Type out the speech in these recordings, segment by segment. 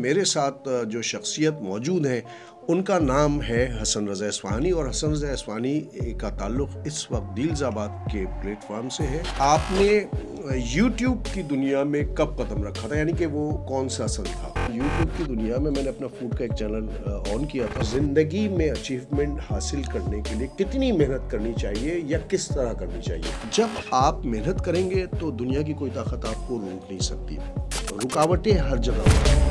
मेरे साथ जो शख्सियत मौजूद हैं उनका नाम है हसन रज़ा इस्फ़हानी और हसन रज़ा इस्फ़हानी का ताल्लुक़ इस वक्त डील्ज़ाबाद के प्लेटफॉर्म से है। आपने यूट्यूब की दुनिया में कब कदम रखा था, यानी कि वो कौन सा सन था? यूट्यूब की दुनिया में मैंने अपना फूड का एक चैनल ऑन किया था। ज़िंदगी में अचीवमेंट हासिल करने के लिए कितनी मेहनत करनी चाहिए या किस तरह करनी चाहिए? जब आप मेहनत करेंगे तो दुनिया की कोई ताकत आपको रोक नहीं सकती। रुकावटें हर जगह पर।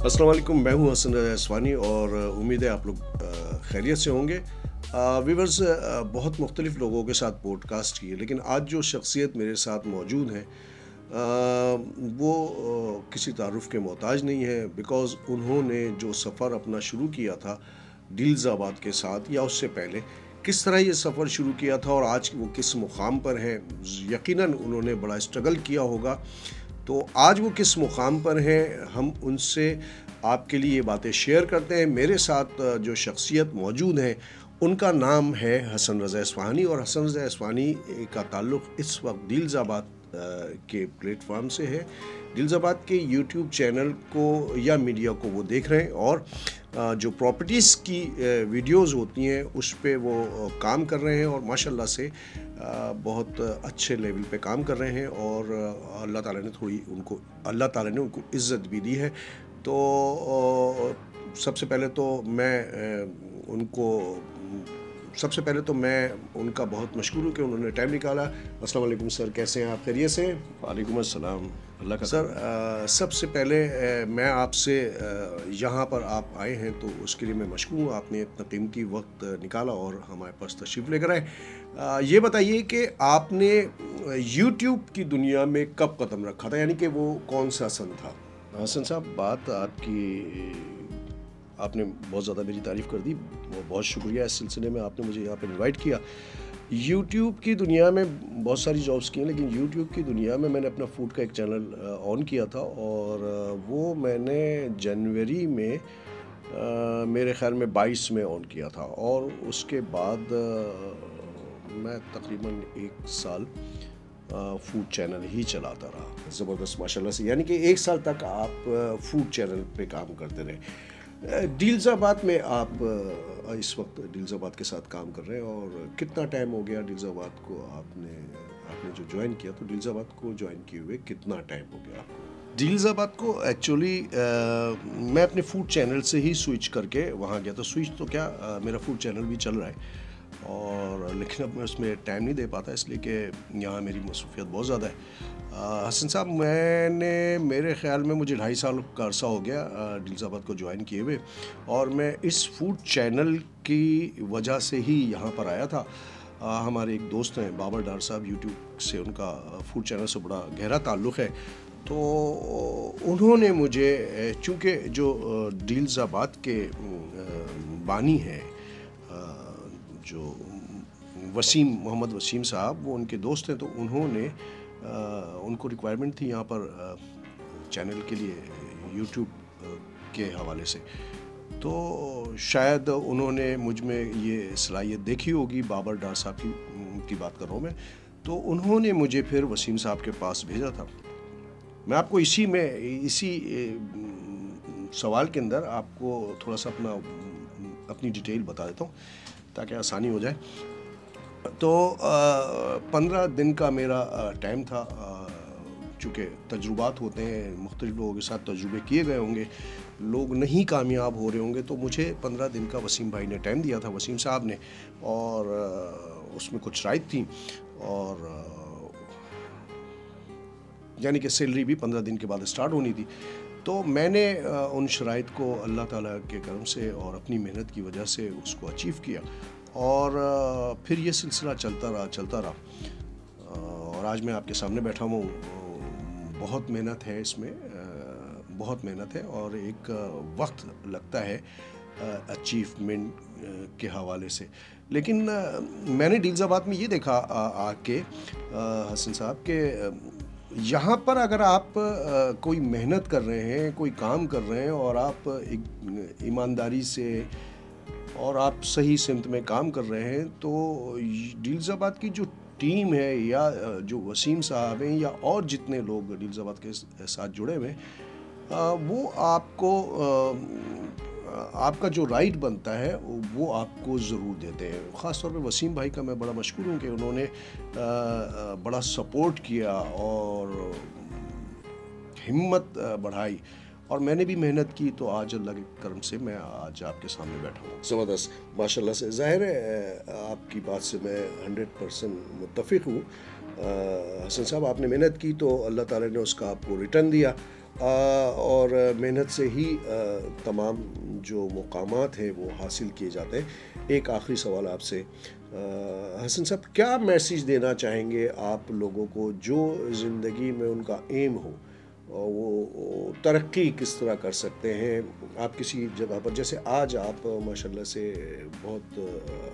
अस्सलाम वालेकुम, मैं हूं हसन रज़ा इस्फ़हानी और उम्मीद है आप लोग खैरियत से होंगे। व्यूअर्स, बहुत मुख्तलिफ़ लोगों के साथ पॉडकास्ट किए, लेकिन आज जो शख्सियत मेरे साथ मौजूद है वो किसी तारुफ़ के मोहताज नहीं है, बिकॉज़ उन्होंने जो सफ़र अपना शुरू किया था डील्ज़ाबाद के साथ या उससे पहले किस तरह ये सफ़र शुरू किया था और आज वो किस मुकाम पर है, यकीनन उन्होंने बड़ा स्ट्रगल किया होगा। तो आज वो किस मुकाम पर हैं, हम उनसे आपके लिए ये बातें शेयर करते हैं। मेरे साथ जो शख्सियत मौजूद हैं उनका नाम है हसन रज़ा इस्फ़हानी और हसन रज़ा इस्फ़हानी का ताल्लुक़ इस वक्त डील्ज़ाबाद के प्लेटफॉर्म से है। डील्ज़ाबाद के यूट्यूब चैनल को या मीडिया को वो देख रहे हैं और जो प्रॉपर्टीज़ की वीडियोज़ होती हैं उस पे वो काम कर रहे हैं और माशाल्लाह से बहुत अच्छे लेवल पे काम कर रहे हैं और अल्लाह ताला ने उनको इज़्ज़त भी दी है। तो सबसे पहले तो मैं उनका बहुत मशकूर हूँ कि उन्होंने टाइम निकाला। अस्सलाम वालेकुम सर, कैसे हैं आप? खैरियत से? वालेकुम अस्सलाम, अल्लाह का सर, सबसे पहले मैं आपसे यहाँ पर आप आए हैं तो उसके लिए मैं मशकूर हूँ। आपने इतना कीमती वक्त निकाला और हमारे पास तशरीफ़ लेकर आए। ये बताइए कि आपने यूट्यूब की दुनिया में कब कदम रखा था, यानी कि वो कौन सा सन था? हसन साहब, बात आपने बहुत ज़्यादा मेरी तारीफ़ कर दी, बहुत शुक्रिया। इस सिलसिले में आपने मुझे यहाँ पे इनवाइट किया। यूट्यूब की दुनिया में बहुत सारी जॉब्स की हैं, लेकिन यूट्यूब की दुनिया में मैंने अपना फूड का एक चैनल ऑन किया था और वो मैंने जनवरी में मेरे ख़्याल में 22 में ऑन किया था और उसके बाद मैं तकरीबन 1 साल फूड चैनल ही चलाता रहा। ज़बरदस्त, माशाल्लाह से। यानी कि 1 साल तक आप फूड चैनल पे काम करते रहे। डील्ज़ाबाद में आप इस वक्त डील्ज़ाबाद के साथ काम कर रहे हैं और कितना टाइम हो गया डील्ज़ाबाद को आपने जो ज्वाइन किया, तो डील्ज़ाबाद को ज्वाइन किए हुए कितना टाइम हो गया आपको? डील्ज़ाबाद को एक्चुअली मैं अपने फूड चैनल से ही स्विच करके वहाँ गया। तो स्विच तो क्या, मेरा फूड चैनल भी चल रहा है और लेकिन अब मैं उसमें टाइम नहीं दे पाता, इसलिए कि यहाँ मेरी मसरूफियत बहुत ज़्यादा है। हसन साहब, मेरे ख़्याल में मुझे 2.5 साल का अरसा हो गया डील्ज़ाबाद को ज्वाइन किए हुए और मैं इस फूड चैनल की वजह से ही यहाँ पर आया था। हमारे एक दोस्त हैं बाबर डार साहब, यूट्यूब से उनका फूड चैनल से बड़ा गहरा ताल्लुक़ है। तो उन्होंने मुझे, चूँकि जो डील्ज़ाबाद के बानी हैं जो मोहम्मद वसीम साहब, वो उनके दोस्त हैं, तो उनको रिक्वायरमेंट थी यहाँ पर चैनल के लिए यूट्यूब के हवाले से। तो शायद उन्होंने मुझ में ये सलाहियत देखी होगी, बाबर डार साहब की बात कर रहा हूँ मैं। तो उन्होंने मुझे फिर वसीम साहब के पास भेजा था। मैं आपको इसी सवाल के अंदर आपको थोड़ा सा अपनी डिटेल बता देता हूँ ताकि आसानी हो जाए। तो 15 दिन का मेरा टाइम था। चूँकि तजुर्बात होते हैं, मुख्तलिफ़ लोगों के साथ तजुर्बे किए गए होंगे, लोग नहीं कामयाब हो रहे होंगे, तो मुझे 15 दिन का वसीम भाई ने टाइम दिया था, वसीम साहब ने, और उसमें कुछ शराइत थी और यानी कि सैलरी भी 15 दिन के बाद स्टार्ट होनी थी। तो मैंने उन शराइत को अल्लाह ताला के करम से और अपनी मेहनत की वजह से उसको अचीव किया और फिर ये सिलसिला चलता रहा और आज मैं आपके सामने बैठा हूँ। बहुत मेहनत है इसमें, बहुत मेहनत है और एक वक्त लगता है अचीवमेंट के हवाले से। लेकिन मैंने डील्ज़ाबाद में ये देखा आके हसन साहब के یہاں پر اگر آپ کوئی محنت کر رہے ہیں، کوئی کام کر رہے ہیں اور آپ ایمانداری سے اور آپ صحیح سمت میں کام کر رہے ہیں، تو ڈیلز آباد کی جو ٹیم ہے یا جو وسیم صاحب ہیں یا اور جتنے لوگ ڈیلز آباد کے ساتھ جڑے ہوئے ہیں، وہ آپ کو آپ کا جو رائٹ بنتا ہے وہ آپ کو ضرور دیتے ہیں. خاص طور پہ وسیم بھائی کا میں بڑا مشکور ہوں کہ انہوں نے بڑا سپورٹ کیا اور ہمت بڑھائی، اور میں نے بھی محنت کی، تو آج اللہ کے کرم سے میں آج آپ کے سامنے بیٹھا ہوں. زبردست، ماشاء اللہ سے. ظاہر ہے آپ کی بات سے میں 100% متفق ہوں. حسن صاحب، آپ نے محنت کی تو اللہ تعالیٰ نے اس کا آپ کو ریٹرن دیا، اور محنت سے ہی تمام جو مقامات ہیں وہ حاصل کیے جاتے ہیں. ایک آخری سوال آپ سے، حسن صاحب، کیا میسیج دینا چاہیں گے آپ لوگوں کو جو زندگی میں ان کا ایم ہو، وہ ترقی کس طرح کر سکتے ہیں؟ آپ کسی جگہ پر، جیسے آج آپ ماشاءاللہ سے بہت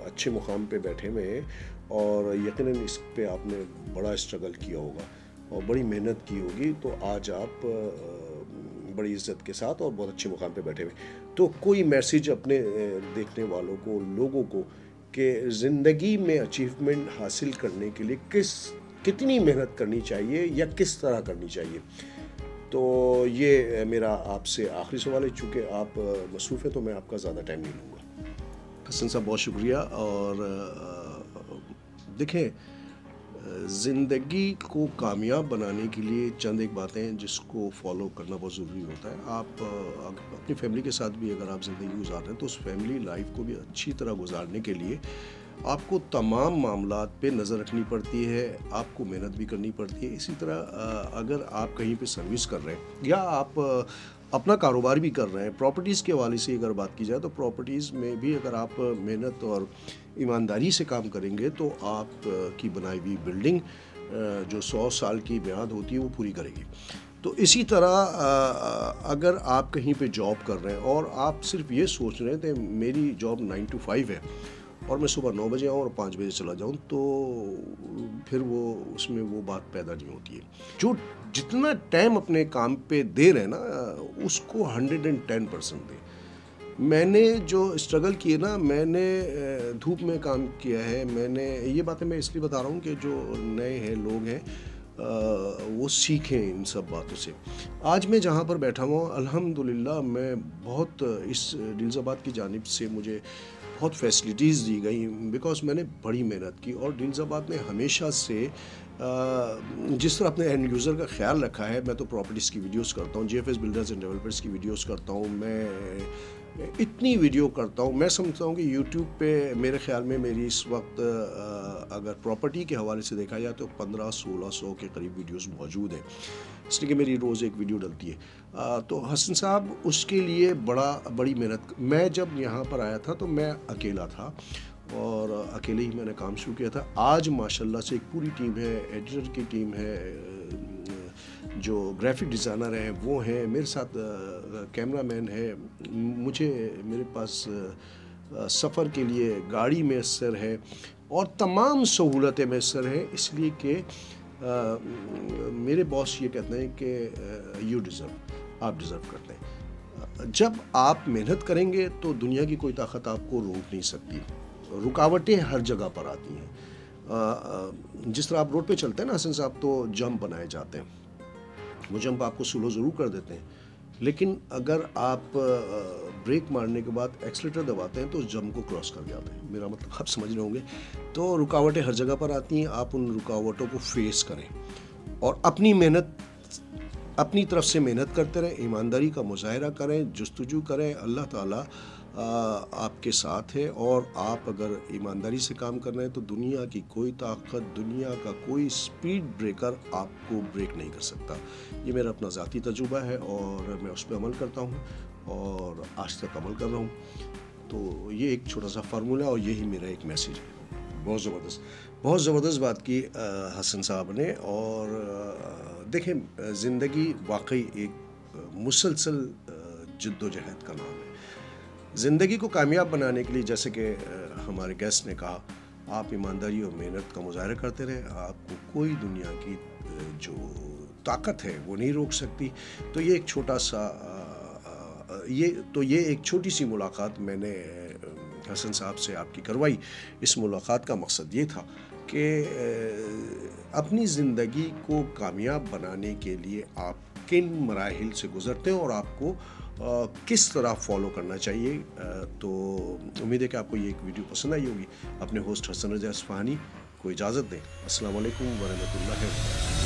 اچھے مقام پہ بیٹھے ہوئے ہیں، اور یقیناً اس پہ آپ نے بڑا اسٹرگل کیا ہوگا اور بڑی محنت کی ہوگی، تو آج آپ بڑی عزت کے ساتھ اور بہت اچھے مقام پہ بیٹھے ہوئے. تو کوئی میسیج اپنے دیکھنے والوں کو، لوگوں کو، کہ زندگی میں اچیومنٹ حاصل کرنے کے لیے کتنی محنت کرنی چاہیے یا کس طرح کرنی چاہیے؟ تو یہ میرا آپ سے آخری سوال ہے. چونکہ آپ مصروف ہیں تو میں آپ کا زیادہ ٹائم نہیں لوں گا. حسن صاحب، بہت شکریہ. اور دیکھیں، زندگی کو کامیاب بنانے کے لیے چند ایک باتیں ہیں جس کو فالو کرنا بہت ضروری ہوتا ہے. آپ اپنی فیملی کے ساتھ بھی اگر آپ زندگی گزار رہے ہیں تو اس فیملی لائف کو بھی اچھی طرح گزارنے کے لیے آپ کو تمام معاملات پہ نظر رکھنی پڑتی ہے، آپ کو محنت بھی کرنی پڑتی ہے. اسی طرح اگر آپ کہیں پہ سروس کر رہے ہیں یا آپ اپنا کاروبار بھی کر رہے ہیں، پراپرٹیز کے حوالے سے اگر بات کی جائے تو پراپرٹیز میں بھی اگر آپ محنت اور ایمانداری سے کام کریں گے تو آپ کی بنائی ہوئی بلڈنگ جو 100 سال کی میعاد ہوتی ہے وہ پوری کرے گی. تو اسی طرح اگر آپ کہیں پہ جاب کر رہے ہیں اور آپ صرف یہ سوچ رہے ہیں کہ میری جاب 9 to 5 ہے اور میں صبح 9 بجے آؤں اور 5 بجے چلا جاؤں، تو پھر وہ اس میں وہ بات پیدا نہیں ہوتی ہے. جو جتنا ٹائم اپنے کام پہ دے رہے ہیں نا، اس کو 110% دیں. میں نے جو اسٹرگل کیے نا، میں نے دھوپ میں کام کیا ہے. میں نے یہ باتیں میں اس لیے بتا رہا ہوں کہ جو نئے ہیں لوگ ہیں وہ سیکھیں ان سب باتوں سے. آج میں جہاں پر بیٹھا ہوں الحمدللہ میں بہت اس ڈیلز آباد کی جانب سے مجھے بہت فیسلٹیز دی گئی، بیکاز میں نے بڑی محنت کی. اور ڈیلز آباد نے ہمیشہ سے جس طرح اپنے اینڈ یوزر کا خیال رکھا ہے. میں تو پراپرٹیز کی ویڈیوز کرتا ہوں، G F S builders and developers کی ویڈیوز کرتا ہوں، میں اتنی ویڈیو کرتا ہوں. میں سمجھتا ہوں کہ یوٹیوب پہ میرے خیال میں میری اس وقت اگر پراپرٹی کے حوالے سے دیکھا جائے تو 1500-1600 کے قریب ویڈیوز موجود ہیں، اس لیے کہ میری روز ایک ویڈیو ڈلتی ہے. تو حسن صاحب اس کے لیے بڑی محنت. میں جب یہاں پر آیا تھا تو میں اکیلا تھا اور اکیلے ہی میں نے کام شروع کیا تھا. آج ماشاءاللہ سے ایک پوری ٹیم ہے، ایڈیٹر کی ٹیم ہے، جو گرافک ڈیزائنر ہیں وہ ہیں، میرے ساتھ کیمرہ مین ہے، میرے پاس سفر کے لیے گاڑی میسر ہے اور تمام سہولتیں میسر ہیں. اس لیے کہ میرے باس یہ کہتے ہیں کہ یو ڈیزرو، آپ ڈیزرو کرتے ہیں. جب آپ محنت کریں گے تو دنیا کی کوئی طاقت آپ کو روک نہیں سکتی. رکاوٹیں ہر جگہ پر آتی ہیں. جس طرح آپ روڈ پہ چلتے ہیں نا حسن صاحب، تو جمپ بنائے جاتے ہیں، وہ جمپ آپ کو سلو ضرور کر دیتے ہیں، لیکن اگر آپ بریک مارنے کے بعد ایکسلیٹر دباتے ہیں تو اس جمپ کو کراس کر جاتے ہیں. میرا مطلب آپ سمجھ رہے ہوں گے. تو رکاوٹیں ہر جگہ پر آتی ہیں، آپ ان رکاوٹوں کو فیس کریں اور اپنی طرف سے محنت کرتے رہیں، ایمانداری کا مظاہرہ کریں، جستجو کریں. اللہ تعالیٰ آپ کے ساتھ ہے، اور آپ اگر ایمانداری سے کام کر رہے ہیں تو دنیا کی کوئی طاقت، دنیا کا کوئی سپیڈ بریکر آپ کو بریک نہیں کر سکتا. یہ میرا اپنا ذاتی تجربہ ہے اور میں اس پہ عمل کرتا ہوں اور آج تک عمل کر رہا ہوں. تو یہ ایک چھوٹا سا فارمولہ اور یہی میرا ایک میسیج ہے. بہت زبردست بات کی حسن صاحب نے. اور دیکھیں، زندگی واقعی ایک مسلسل جد و جہد کا نام ہے. زندگی کو کامیاب بنانے کے لیے، جیسے کہ ہمارے گیسٹ نے کہا، آپ ایمانداری اور محنت کا مظاہرہ کرتے رہیں. آپ کو کوئی دنیا کی جو ताकत है वो नहीं रोक सकती। तो ये एक छोटा सा ये एक छोटी सी मुलाकात मैंने हसन साहब से आपकी करवाई। इस मुलाकात का मकसद ये था कि अपनी ज़िंदगी को कामयाब बनाने के लिए आप किन मराहिल से गुज़रते हैं और आपको किस तरह फॉलो करना चाहिए। तो उम्मीद है कि आपको ये एक वीडियो पसंद आई होगी। अपने होस्ट हसन रज़ा अस्फ़हानी को इजाज़त दें। अस्सलाम वालेकुम व रहमतुल्लाहि व बरकातहू।